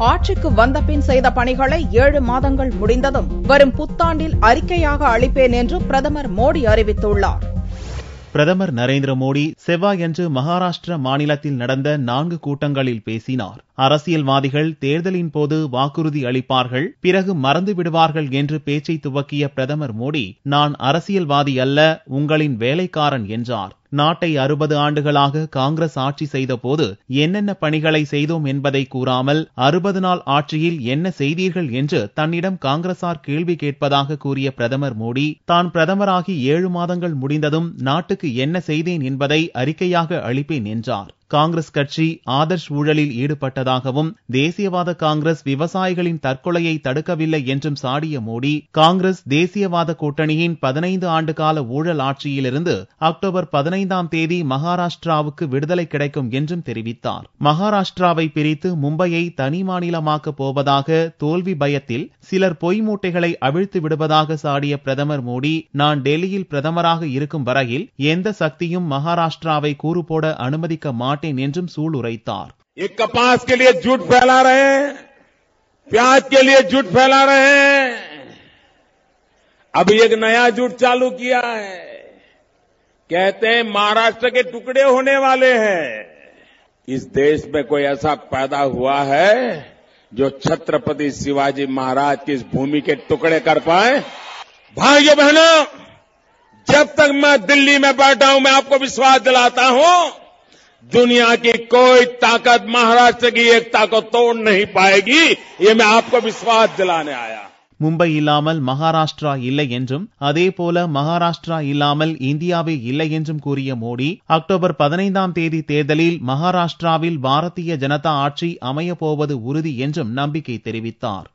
ஆட்சிக்கு வந்தபின் செய்த பணிகளை 7 மாதங்கள் முடிந்ததும் வரும் புத்தாண்டில் அறிக்கையாக அளிப்பேன் என்று பிரதமர் மோடி அறிவித்துள்ளார். பிரதமர் நரேந்திர மோடி செவ்வாயன்று மகாராஷ்டிர மாநிலத்தில் நடந்த 4 கூட்டங்களில் பேசினார். அரசியல்வாதிகள் தேர்தலின் போது வாக்குறுதி அளிப்பார்கள், பிறகு மறந்து விடுவார்கள் என்று பேச்சை துவக்கிய பிரதமர் மோடி, நான் அரசியல்வாதி அல்ல, உங்களின் வேலைக்காரன் என்றார். நாட்டை 60 ஆண்டுகளாக காங்கிரஸ் ஆட்சி செய்த போது என்னென்ன பணிகளை செய்தோம் என்பதை கூறாமல் 60 நாள் ஆட்சியில் என்ன செய்தீர்கள் என்று தன்னிடம் காங்கிரசார் கேள்வி கேட்பதாக கூறிய பிரதமர் மோடி, தான் பிரதமராகி 7 மாதங்கள் முடிந்ததும் நாட்டுக்கு என்ன செய்தேன் என்பதை அறிக்கையாக அளிப்பேன் என்றார். காங்கிரஸ் கட்சி ஆதர்ஷ் ஊழலில் ஈடுபட்டதாகவும் தேசியவாத காங்கிரஸ் விவசாயிகளின் தற்கொலையை தடுக்கவில்லை என்றும் சாடிய மோடி, காங்கிரஸ் தேசியவாத கூட்டணியின் 15 ஆண்டு கால ஊழல் ஆட்சியிலிருந்து அக்டோபர் 15ஆம் தேதி மகாராஷ்டிராவுக்கு விடுதலை கிடைக்கும் என்றும் தெரிவித்தார். மகாராஷ்டிராவை பிரித்து மும்பையை தனி மாநிலமாக்கப் போவதாக தோல்வி பயத்தில் சிலர் பொய் மூட்டைகளை அவிழ்த்து விடுவதாக சாடிய பிரதமர் மோடி, நான் டெல்லியில் பிரதமராக இருக்கும் வரையில் எந்த சக்தியும் மகாராஷ்டிராவை கூறு போட அனுமதிக்க மாட்டேன் என்றும் சூளுரைத்தார். ये कपास के लिए झूठ फैला रहे हैं, प्याज के लिए झूठ फैला रहे हैं, अभी एक नया झूठ चालू किया है, कहते हैं महाराष्ट्र के टुकड़े होने वाले हैं। इस देश में कोई ऐसा पैदा हुआ है जो छत्रपति शिवाजी महाराज की इस भूमि के टुकड़े कर पाए? भाइयों बहनों, जब तक मैं दिल्ली में बैठा हूं, मैं आपको विश्वास दिलाता हूं, दुनिया की कोई ताकत महाराष्ट्र की एकता को तोड़ नहीं पाएगी, ये मैं आपको विश्वास दिलाने आया. மும்பை இல்லாமல் மகாராஷ்டிரா இல்லை என்றும், அதேபோல மகாராஷ்டிரா இல்லாமல் இந்தியாவே இல்லை என்றும் கூறிய மோடி, அக்டோபர் 15ஆம் தேதி தேர்தலில் மகாராஷ்டிராவில் பாரதிய ஜனதா ஆட்சி அமையப்போவது உறுதி என்றும் நம்பிக்கை தெரிவித்தார்.